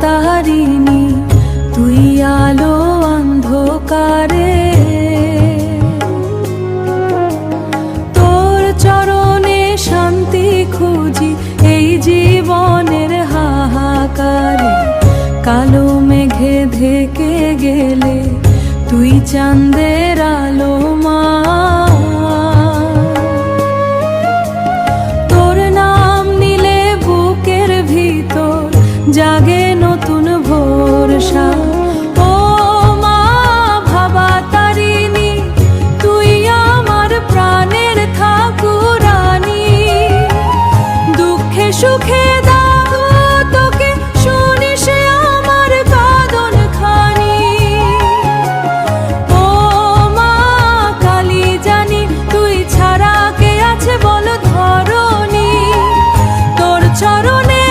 তারিণী তুই আলো অন্ধকারে, তোর চরণে শান্তি খুঁজি এই জীবনের হাহাকারে। কালো মেঘে ঢেকে গেলে তুই চাঁদের আলো মা, তোর নাম নিলে বুকের ভিতর জাগে নতুন ভরসা। ও মা ভাবা তারিণী তুই আমার প্রাণের ঠাকুরানী, দুঃখে সুখে দাও তোকে শুনিস আমার কাঁদন খানি। ও মা কালী জানি তুই ছাড়া কে আছে বল ধরণী, তোর চরণে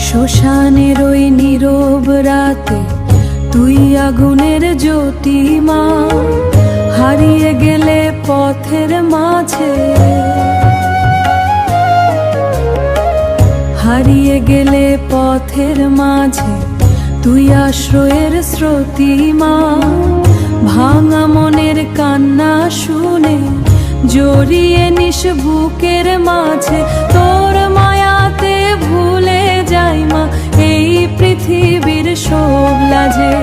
শ্মশানের ওই নীরব রাতে তুই আগুনের জ্যোতি মা, হারিয়ে গেলে পথের মাঝে, হারিয়ে গেলে পথের মাঝে তুই আশ্রয়ের স্রোতি মা। ভাঙা মনের কান্না শুনে জড়িয়ে নিস বুকের মাঝে, তোর মায়াতে ভুলে যাই মা এই পৃথিবীর সব লাজে।